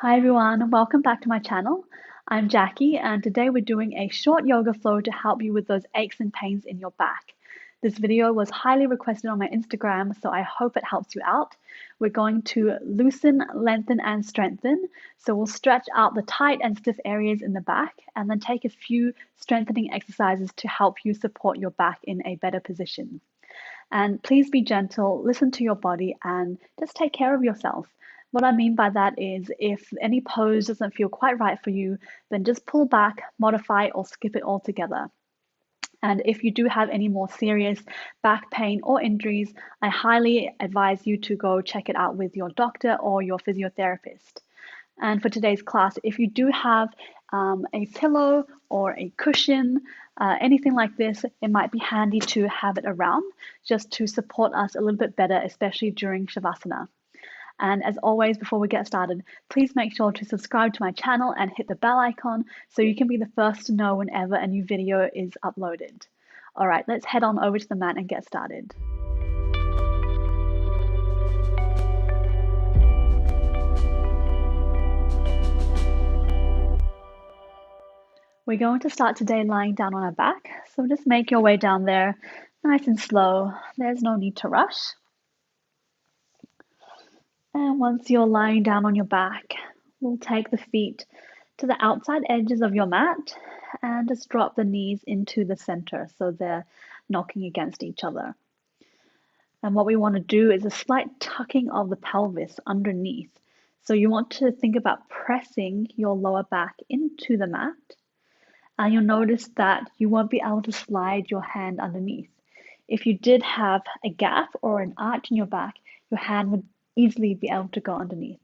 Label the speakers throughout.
Speaker 1: Hi everyone, welcome back to my channel. I'm Jackie and today we're doing a short yoga flow to help you with those aches and pains in your back. This video was highly requested on my Instagram, so I hope it helps you out. We're going to loosen, lengthen and strengthen. So we'll stretch out the tight and stiff areas in the back and then take a few strengthening exercises to help you support your back in a better position. And please be gentle, listen to your body and just take care of yourself. What I mean by that is if any pose doesn't feel quite right for you, then just pull back, modify, or skip it altogether. And if you do have any more serious back pain or injuries, I highly advise you to go check it out with your doctor or your physiotherapist. And for today's class, if you do have a pillow or a cushion, anything like this, it might be handy to have it around just to support us a little bit better, especially during Shavasana. And as always, before we get started, please make sure to subscribe to my channel and hit the bell icon so you can be the first to know whenever a new video is uploaded. All right, let's head on over to the mat and get started. We're going to start today lying down on our back, so just make your way down there nice and slow. There's no need to rush. And once you're lying down on your back, we'll take the feet to the outside edges of your mat and just drop the knees into the center so they're knocking against each other. And what we want to do is a slight tucking of the pelvis underneath. So you want to think about pressing your lower back into the mat. And you'll notice that you won't be able to slide your hand underneath. If you did have a gap or an arch in your back, your hand would easily be able to go underneath.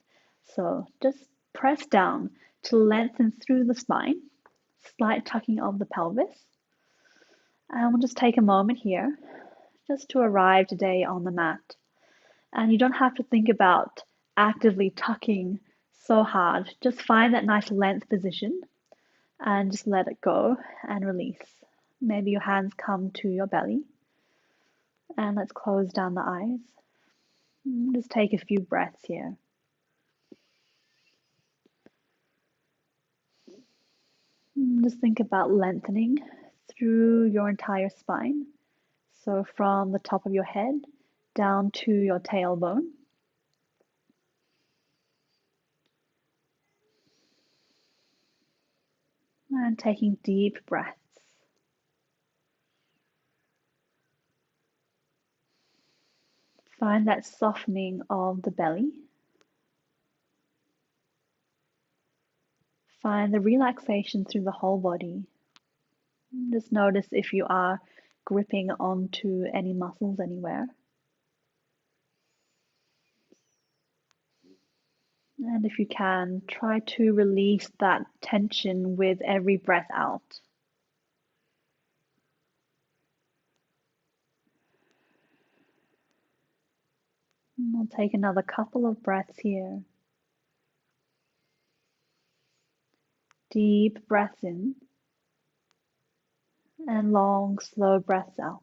Speaker 1: So just press down to lengthen through the spine, slight tucking of the pelvis. And we'll just take a moment here just to arrive today on the mat. And you don't have to think about actively tucking so hard. Just find that nice length position and just let it go and release. Maybe your hands come to your belly. And let's close down the eyes. Just take a few breaths here. Just think about lengthening through your entire spine. So from the top of your head down to your tailbone. And taking deep breaths. Find that softening of the belly. Find the relaxation through the whole body. Just notice if you are gripping onto any muscles anywhere. And if you can, try to release that tension with every breath out. And we'll take another couple of breaths here. Deep breaths in and long, slow breaths out.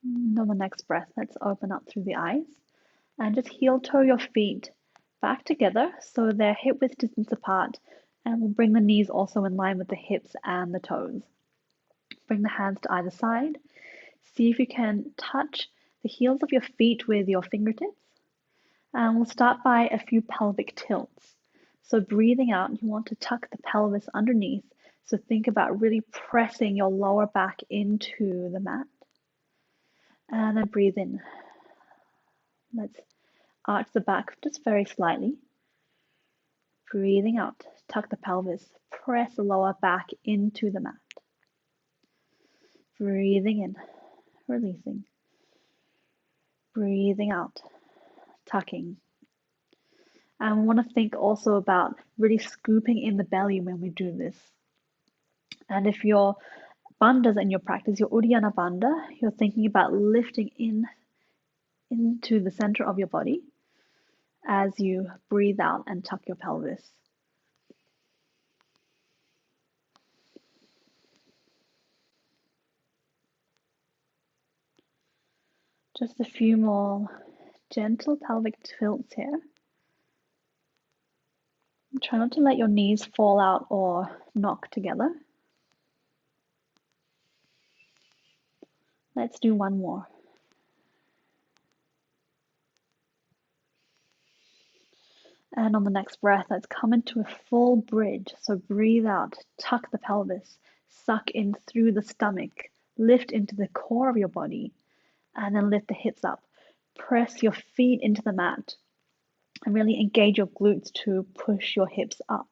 Speaker 1: And on the next breath, let's open up through the eyes and just heel toe your feet back together so they're hip width distance apart, and we'll bring the knees also in line with the hips and the toes. Bring the hands to either side. See if you can touch the heels of your feet with your fingertips. And we'll start by a few pelvic tilts. So breathing out, you want to tuck the pelvis underneath. So think about really pressing your lower back into the mat. And then breathe in. Let's arch the back just very slightly. Breathing out, tuck the pelvis, press the lower back into the mat. Breathing in, releasing. Breathing out, tucking. And we want to think also about really scooping in the belly when we do this. And if your bandhas in your practice, your Uddiyana Bandha, you're thinking about lifting into the center of your body as you breathe out and tuck your pelvis. Just a few more gentle pelvic tilts here. Try not to let your knees fall out or knock together. Let's do one more. And on the next breath, let's come into a full bridge. So breathe out, tuck the pelvis, suck in through the stomach, lift into the core of your body, and then lift the hips up. Press your feet into the mat and really engage your glutes to push your hips up.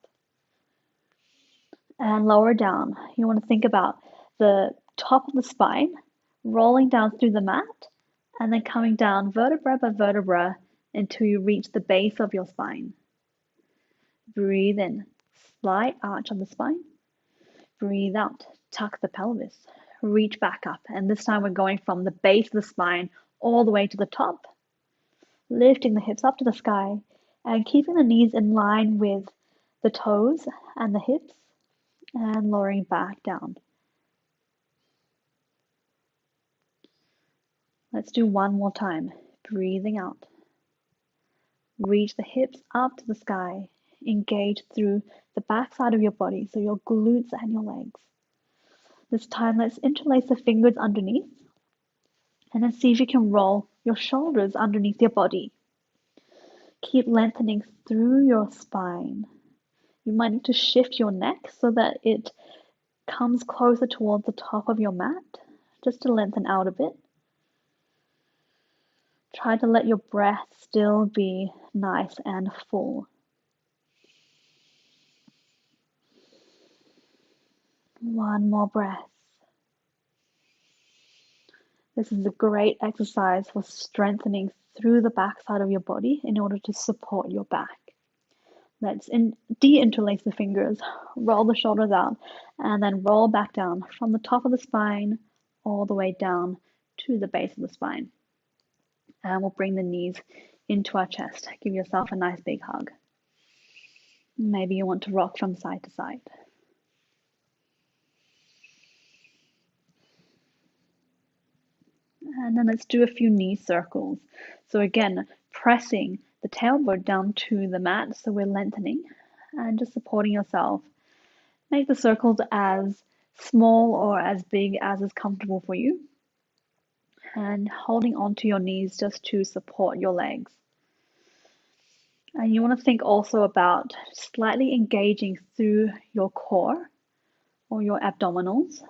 Speaker 1: And lower down. You want to think about the top of the spine, rolling down through the mat, and then coming down vertebra by vertebra until you reach the base of your spine. Breathe in, slight arch on the spine. Breathe out, tuck the pelvis, reach back up. And this time we're going from the base of the spine all the way to the top, lifting the hips up to the sky and keeping the knees in line with the toes and the hips and lowering back down. Let's do one more time. Breathing out. Reach the hips up to the sky. Engage through the back side of your body, so your glutes and your legs. This time, let's interlace the fingers underneath and then see if you can roll your shoulders underneath your body. Keep lengthening through your spine. You might need to shift your neck so that it comes closer towards the top of your mat, just to lengthen out a bit. Try to let your breath still be nice and full. One more breath. This is a great exercise for strengthening through the backside of your body in order to support your back. Let's de-interlace the fingers, roll the shoulders out, and then roll back down from the top of the spine all the way down to the base of the spine. And we'll bring the knees into our chest. Give yourself a nice big hug. Maybe you want to rock from side to side. And then let's do a few knee circles. So again, pressing the tailbone down to the mat, so we're lengthening and just supporting yourself. Make the circles as small or as big as is comfortable for you. And holding onto your knees just to support your legs. And you want to think also about slightly engaging through your core or your abdominals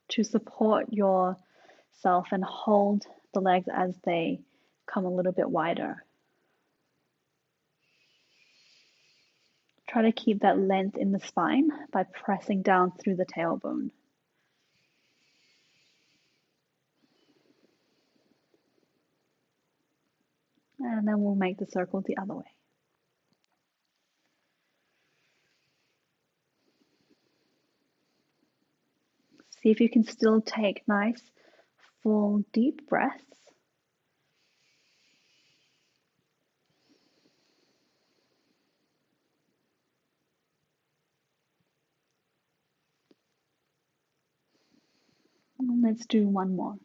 Speaker 1: to support yourself and hold the legs as they come a little bit wider. Try to keep that length in the spine by pressing down through the tailbone. And then we'll make the circle the other way. See if you can still take nice, full, deep breaths. And let's do one more.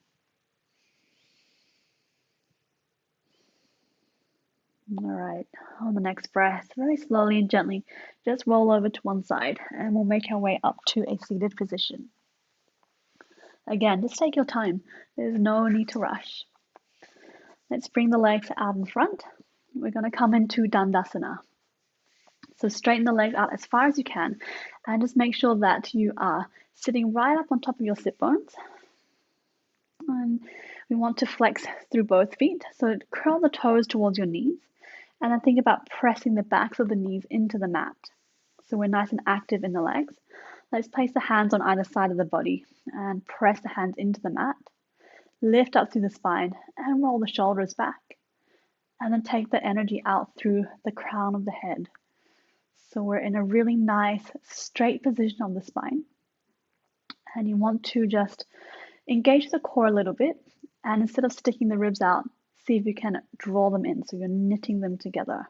Speaker 1: All right, on the next breath, very slowly and gently, just roll over to one side and we'll make our way up to a seated position. Again, just take your time. There's no need to rush. Let's bring the legs out in front. We're going to come into Dandasana. So straighten the legs out as far as you can and just make sure that you are sitting right up on top of your sit bones. And we want to flex through both feet. So curl the toes towards your knees. And then think about pressing the backs of the knees into the mat. So we're nice and active in the legs. Let's place the hands on either side of the body and press the hands into the mat. Lift up through the spine and roll the shoulders back. And then take the energy out through the crown of the head. So we're in a really nice straight position on the spine. And you want to just engage the core a little bit. And instead of sticking the ribs out, see if you can draw them in, so you're knitting them together.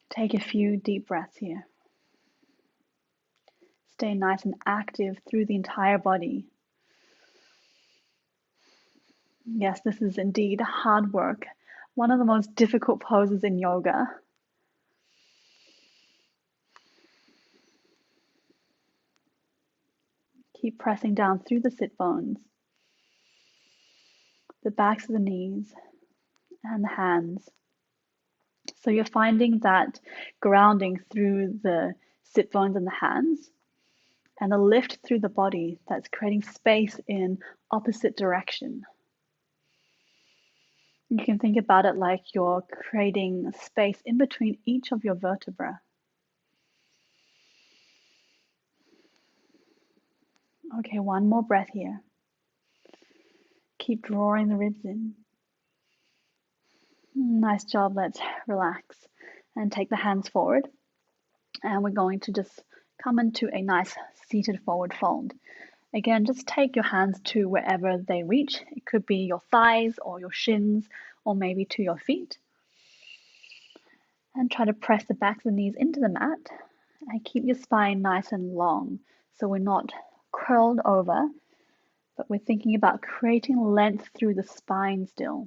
Speaker 1: Take a few deep breaths here. Stay nice and active through the entire body. Yes, this is indeed hard work. One of the most difficult poses in yoga. Keep pressing down through the sit bones, the backs of the knees, and the hands. So you're finding that grounding through the sit bones and the hands, and the lift through the body that's creating space in opposite direction. You can think about it like you're creating space in between each of your vertebrae. Okay, one more breath here. Keep drawing the ribs in. Nice job. Let's relax and take the hands forward. And we're going to just come into a nice seated forward fold. Again, just take your hands to wherever they reach. It could be your thighs or your shins or maybe to your feet. And try to press the backs of the knees into the mat and keep your spine nice and long. So we're not curled over, but we're thinking about creating length through the spine still.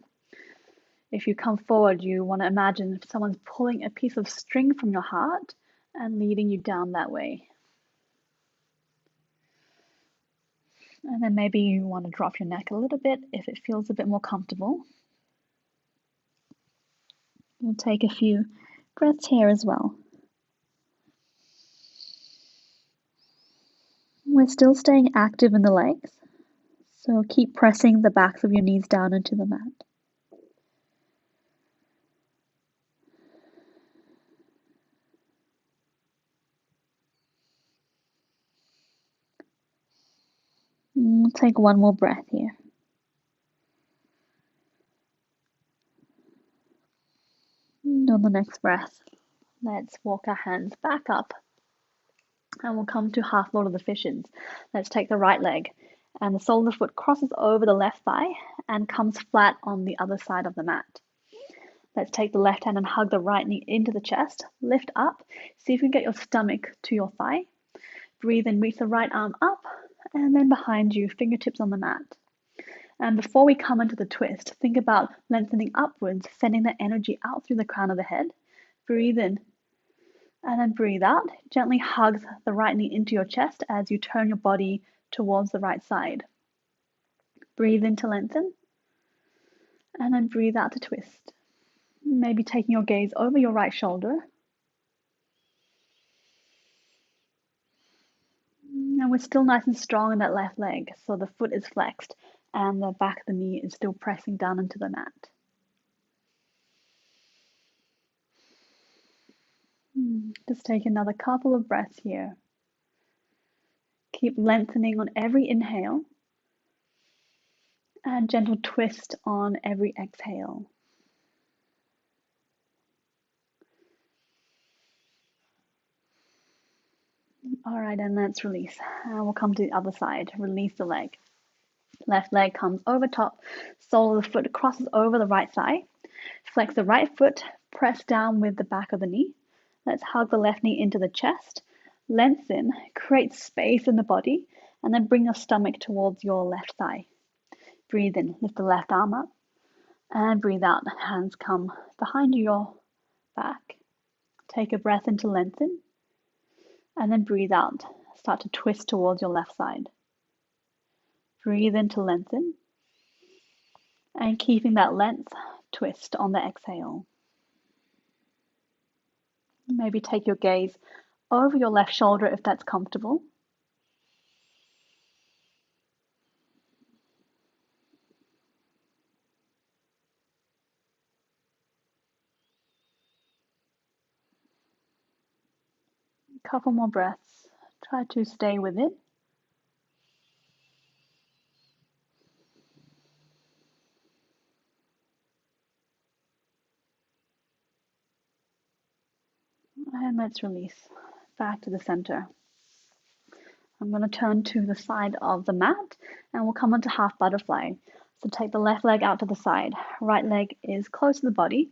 Speaker 1: If you come forward, you want to imagine if someone's pulling a piece of string from your heart and leading you down that way. And then maybe you want to drop your neck a little bit if it feels a bit more comfortable. We'll take a few breaths here as well. We're still staying active in the legs, so keep pressing the backs of your knees down into the mat. We'll take one more breath here. And on the next breath, let's walk our hands back up and we'll come to half Lord of the Fishes. Let's take the right leg and the sole of the foot crosses over the left thigh and comes flat on the other side of the mat. Let's take the left hand and hug the right knee into the chest. Lift up. See if you can get your stomach to your thigh. Breathe and reach the right arm up and then behind you, fingertips on the mat. And before we come into the twist, think about lengthening upwards, sending the energy out through the crown of the head. Breathe in and then breathe out. Gently hug the right knee into your chest as you turn your body towards the right side. Breathe in to lengthen and then breathe out to twist. Maybe taking your gaze over your right shoulder. And we're still nice and strong in that left leg, so the foot is flexed and the back of the knee is still pressing down into the mat. Just take another couple of breaths here. Keep lengthening on every inhale and gentle twist on every exhale. All right, and let's release. And we'll come to the other side. Release the leg. Left leg comes over top. Sole of the foot crosses over the right thigh. Flex the right foot. Press down with the back of the knee. Let's hug the left knee into the chest. Lengthen. Create space in the body. And then bring your stomach towards your left thigh. Breathe in. Lift the left arm up. And breathe out. Hands come behind your back. Take a breath into lengthen. And then breathe out. Start to twist towards your left side. Breathe in to lengthen. And keeping that length, twist on the exhale. Maybe take your gaze over your left shoulder if that's comfortable. A couple more breaths. Try to stay with it. And let's release back to the center. I'm going to turn to the side of the mat and we'll come onto half butterfly. So take the left leg out to the side. Right leg is close to the body.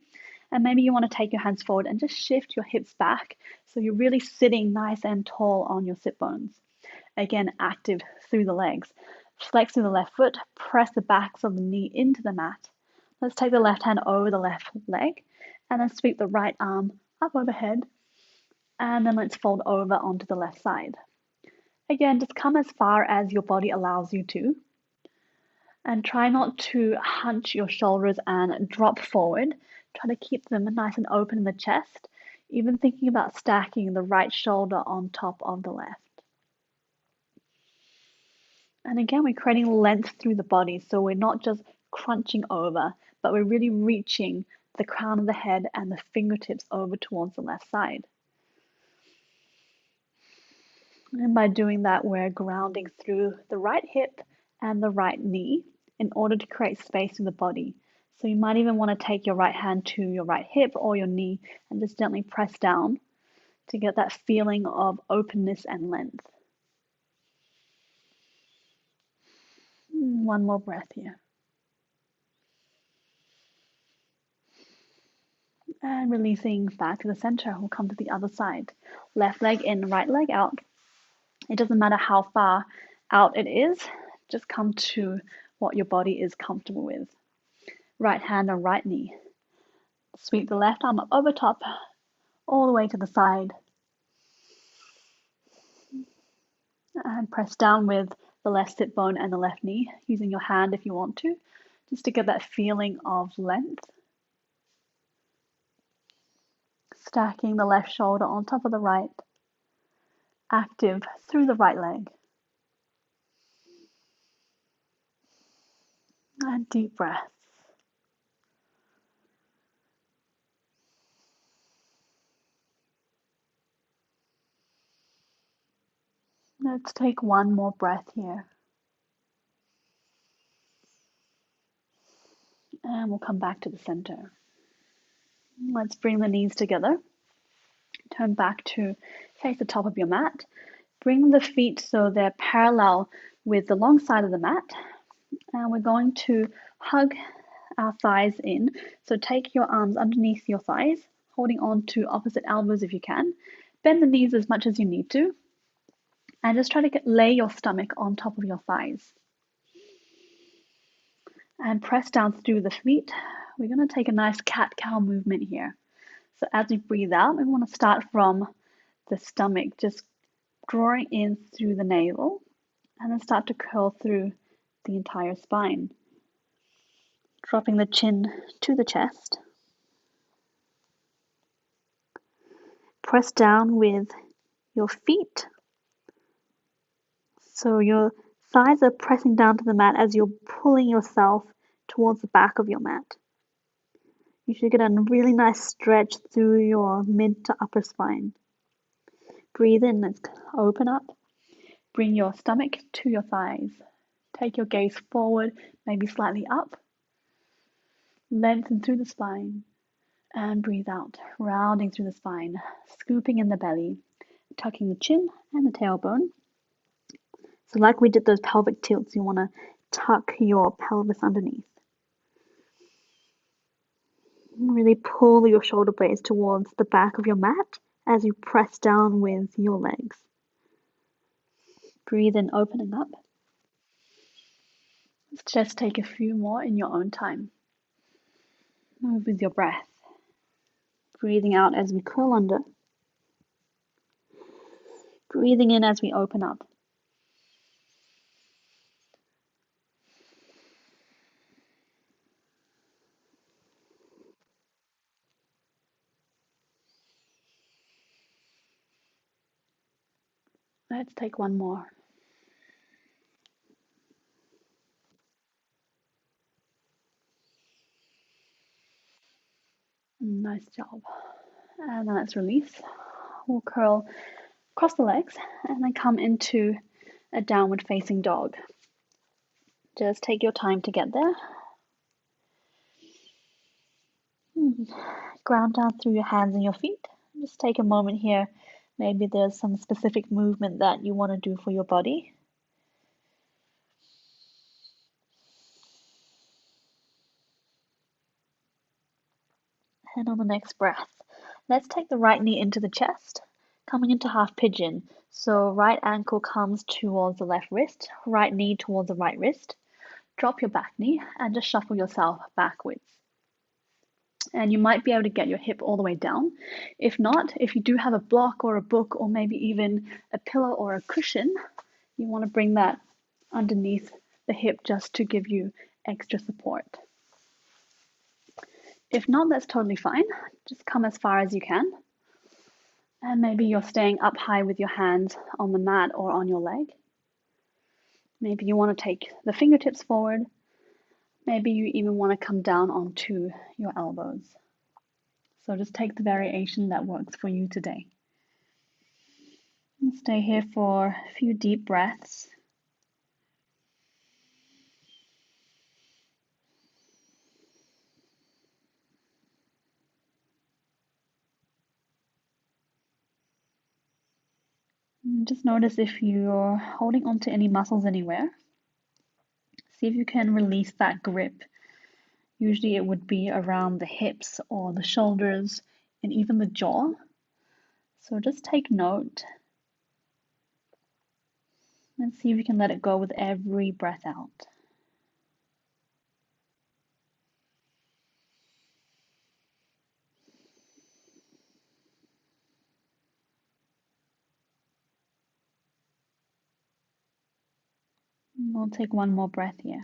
Speaker 1: And maybe you want to take your hands forward and just shift your hips back so you're really sitting nice and tall on your sit bones. Again, active through the legs. Flex through the left foot, press the backs of the knee into the mat. Let's take the left hand over the left leg and then sweep the right arm up overhead, and then let's fold over onto the left side. Again, just come as far as your body allows you to, and try not to hunch your shoulders and drop forward. Try to keep them nice and open in the chest, even thinking about stacking the right shoulder on top of the left. And again, we're creating length through the body, so we're not just crunching over, but we're really reaching the crown of the head and the fingertips over towards the left side. And by doing that, we're grounding through the right hip and the right knee in order to create space in the body. So you might even want to take your right hand to your right hip or your knee and just gently press down to get that feeling of openness and length. One more breath here. And releasing back to the center, we'll come to the other side. Left leg in, right leg out. It doesn't matter how far out it is, just come to what your body is comfortable with. Right hand on right knee. Sweep the left arm up over top, all the way to the side. And press down with the left sit bone and the left knee, using your hand if you want to, just to get that feeling of length. Stacking the left shoulder on top of the right, active through the right leg. And deep breaths. Let's take one more breath here. And we'll come back to the center. Let's bring the knees together. Turn back to face the top of your mat. Bring the feet so they're parallel with the long side of the mat. And we're going to hug our thighs in. So take your arms underneath your thighs, holding on to opposite elbows if you can. Bend the knees as much as you need to. And just try to lay your stomach on top of your thighs. And press down through the feet. We're going to take a nice cat-cow movement here. So as we breathe out, we want to start from the stomach, just drawing in through the navel, and then start to curl through the entire spine. Dropping the chin to the chest. Press down with your feet. So your thighs are pressing down to the mat as you're pulling yourself towards the back of your mat. You should get a really nice stretch through your mid to upper spine. Breathe in, let's open up. Bring your stomach to your thighs. Take your gaze forward, maybe slightly up. Lengthen through the spine. And breathe out, rounding through the spine, scooping in the belly, tucking the chin and the tailbone. So like we did those pelvic tilts, you want to tuck your pelvis underneath. Really pull your shoulder blades towards the back of your mat as you press down with your legs. Breathe in, opening up. Let's just take a few more in your own time. Move with your breath. Breathing out as we curl under. Breathing in as we open up. Let's take one more. Nice job. And then let's release. We'll curl across the legs and then come into a downward facing dog. Just take your time to get there. Ground down through your hands and your feet. Just take a moment here. Maybe there's some specific movement that you want to do for your body. And on the next breath, let's take the right knee into the chest. Coming into half pigeon. So right ankle comes towards the left wrist, right knee towards the right wrist. Drop your back knee and just shuffle yourself backwards. And you might be able to get your hip all the way down. If not, if you do have a block or a book or maybe even a pillow or a cushion, you want to bring that underneath the hip just to give you extra support. If not, that's totally fine. Just come as far as you can. And maybe you're staying up high with your hands on the mat or on your leg. Maybe you want to take the fingertips forward. Maybe you even want to come down onto your elbows. So just take the variation that works for you today. And stay here for a few deep breaths. And just notice if you're holding onto any muscles anywhere. See if you can release that grip. Usually it would be around the hips or the shoulders and even the jaw. So just take note and see if you can let it go with every breath out. We'll take one more breath here.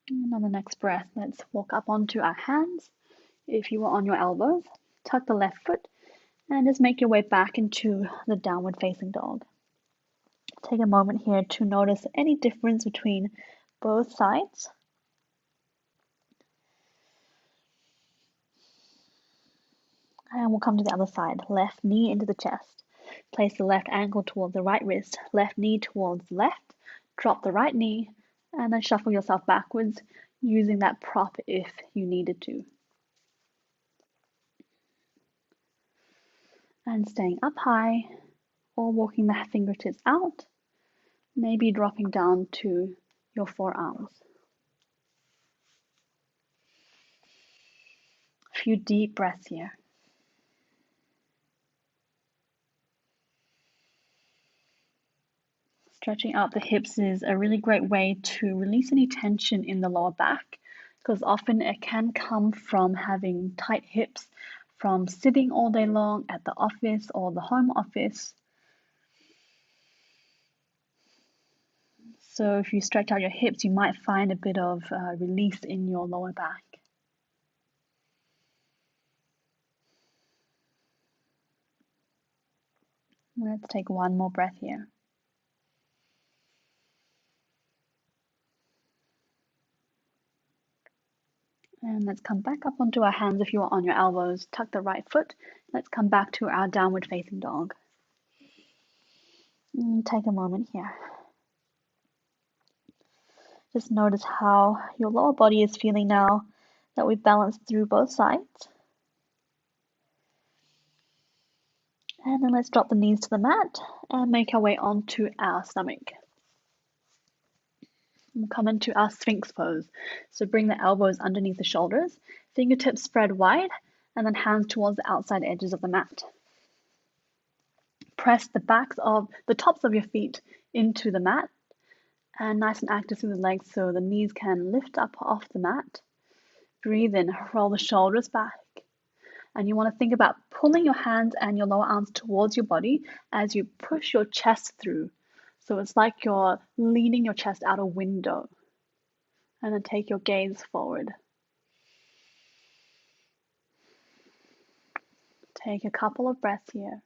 Speaker 1: And on the next breath, let's walk up onto our hands. If you are on your elbows, tuck the left foot and just make your way back into the downward facing dog. Take a moment here to notice any difference between both sides. And we'll come to the other side. Left knee into the chest. Place the left ankle towards the right wrist, left knee towards the left. Drop the right knee, and then shuffle yourself backwards using that prop if you needed to. And staying up high or walking the fingertips out, maybe dropping down to your forearms. A few deep breaths here. Stretching out the hips is a really great way to release any tension in the lower back, because often it can come from having tight hips from sitting all day long at the office or the home office. So if you stretch out your hips, you might find a bit of release in your lower back. Let's take one more breath here. And let's come back up onto our hands if you are on your elbows. Tuck the right foot. Let's come back to our downward facing dog. And take a moment here. Just notice how your lower body is feeling now that we've balanced through both sides. And then let's drop the knees to the mat and make our way onto our stomach. We'll come into our Sphinx Pose. So bring the elbows underneath the shoulders, fingertips spread wide, and then hands towards the outside edges of the mat. Press the tops of your feet into the mat, and nice and active through the legs so the knees can lift up off the mat. Breathe in, roll the shoulders back. And you want to think about pulling your hands and your lower arms towards your body as you push your chest through. So it's like you're leaning your chest out a window. And then take your gaze forward. Take a couple of breaths here.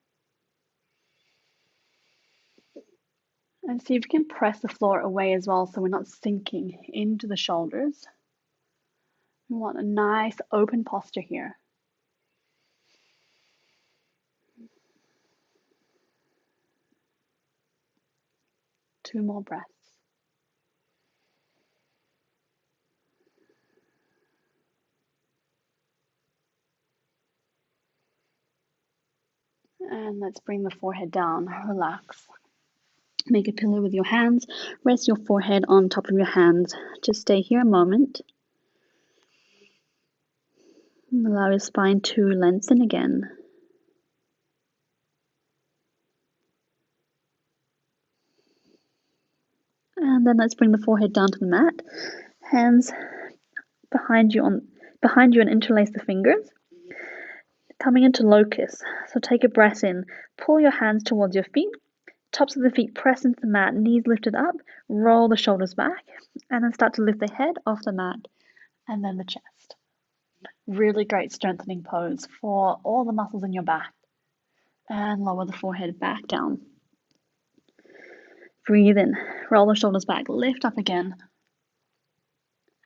Speaker 1: And see if you can press the floor away as well so we're not sinking into the shoulders. We want a nice open posture here. Two more breaths. And let's bring the forehead down, relax. Make a pillow with your hands, rest your forehead on top of your hands. Just stay here a moment. Allow your spine to lengthen again. And then let's bring the forehead down to the mat. Hands behind you and interlace the fingers. Coming into locust. So take a breath in. Pull your hands towards your feet. Tops of the feet press into the mat, knees lifted up, roll the shoulders back, and then start to lift the head off the mat and then the chest. Really great strengthening pose for all the muscles in your back. And lower the forehead back down. Breathe in, roll the shoulders back, lift up again.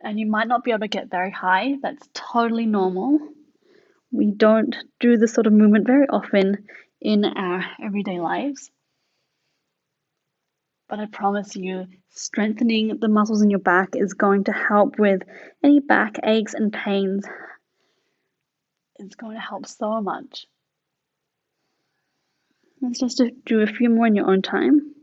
Speaker 1: And you might not be able to get very high. That's totally normal. We don't do this sort of movement very often in our everyday lives. But I promise you, strengthening the muscles in your back is going to help with any back aches and pains. It's going to help so much. Let's just do a few more in your own time.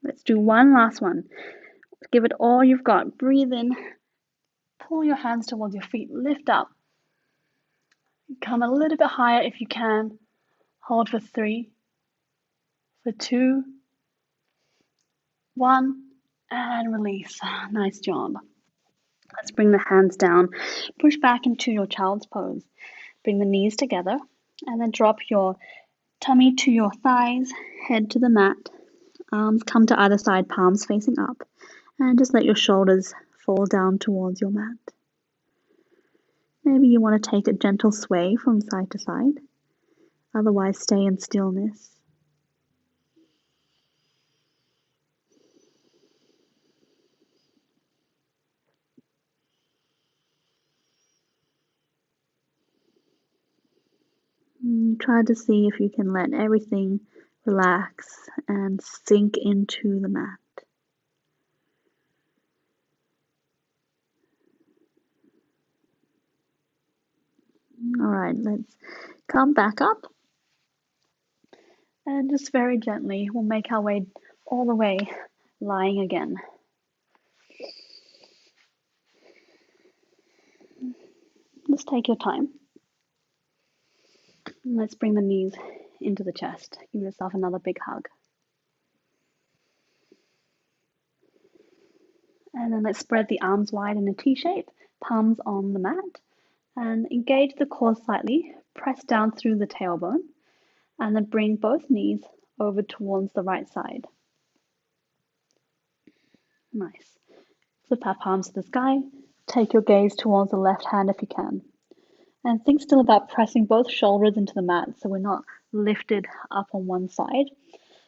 Speaker 1: Let's do one last one. Give it all you've got. Breathe in. Pull your hands towards your feet. Lift up. Come a little bit higher if you can. Hold for 3, for 2, 1, and release. Nice job. Let's bring the hands down. Push back into your child's pose. Bring the knees together and then drop your tummy to your thighs, head to the mat. Arms come to either side, palms facing up. And just let your shoulders fall down towards your mat. Maybe you want to take a gentle sway from side to side. Otherwise, stay in stillness. Try to see if you can let everything relax and sink into the mat. All right, let's come back up. And just very gently, we'll make our way all the way lying again. Just take your time. Let's bring the knees into the chest. Give yourself another big hug. And then let's spread the arms wide in a T shape, palms on the mat. And engage the core slightly. Press down through the tailbone. And then bring both knees over towards the right side. Nice. Flip our palms to the sky. Take your gaze towards the left hand if you can. And think still about pressing both shoulders into the mat so we're not lifted up on one side.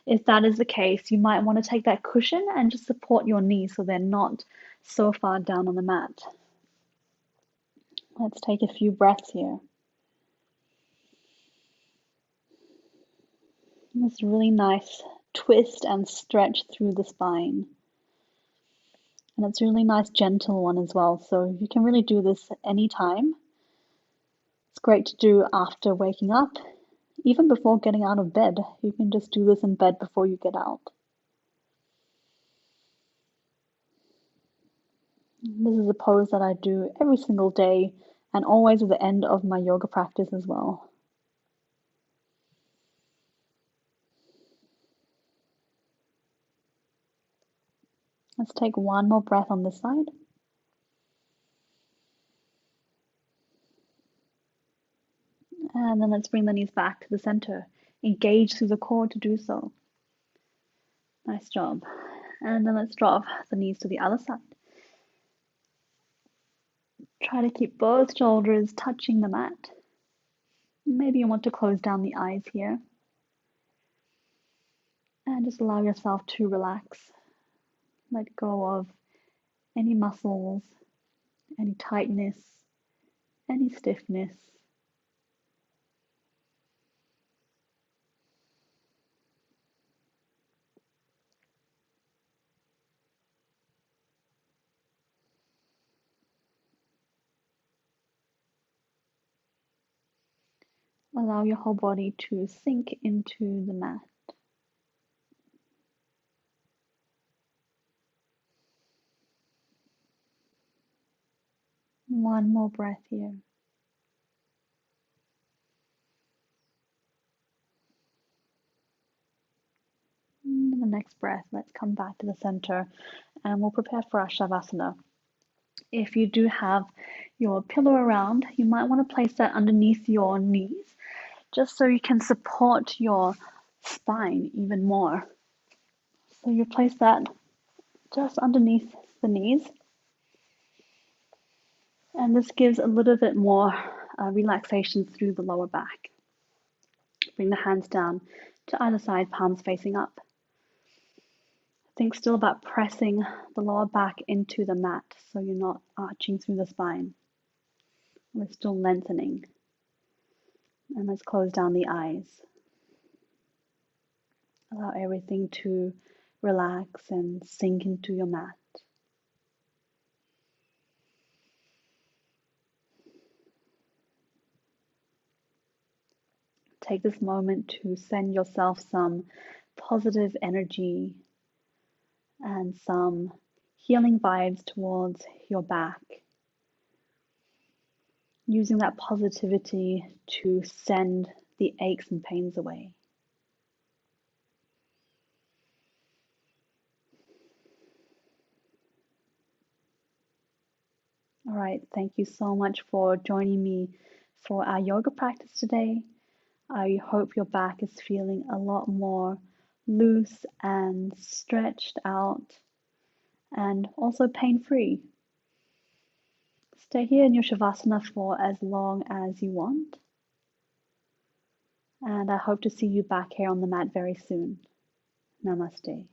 Speaker 1: If that is the case, you might want to take that cushion and just support your knees so they're not so far down on the mat. Let's take a few breaths here. This really nice twist and stretch through the spine. And it's a really nice gentle one as well, so you can really do this anytime. It's great to do after waking up, even before getting out of bed. You can just do this in bed before you get out. This is a pose that I do every single day and always at the end of my yoga practice as well. Let's take one more breath on this side. And then let's bring the knees back to the center. Engage through the core to do so. Nice job. And then let's drop the knees to the other side. Try to keep both shoulders touching the mat. Maybe you want to close down the eyes here. And just allow yourself to relax. Let go of any muscles, any tightness, any stiffness. Allow your whole body to sink into the mat. One more breath here. And the next breath, let's come back to the center and we'll prepare for our Shavasana. If you do have your pillow around, you might want to place that underneath your knees just so you can support your spine even more. So you place that just underneath the knees, and this gives a little bit more relaxation through the lower back. Bring the hands down to either side, palms facing up. Think still about pressing the lower back into the mat so you're not arching through the spine. We're still lengthening. And let's close down the eyes. Allow everything to relax and sink into your mat. Take this moment to send yourself some positive energy and some healing vibes towards your back. Using that positivity to send the aches and pains away. All right, thank you so much for joining me for our yoga practice today. I hope your back is feeling a lot more loose and stretched out and also pain-free. Stay here in your Shavasana for as long as you want. And I hope to see you back here on the mat very soon. Namaste.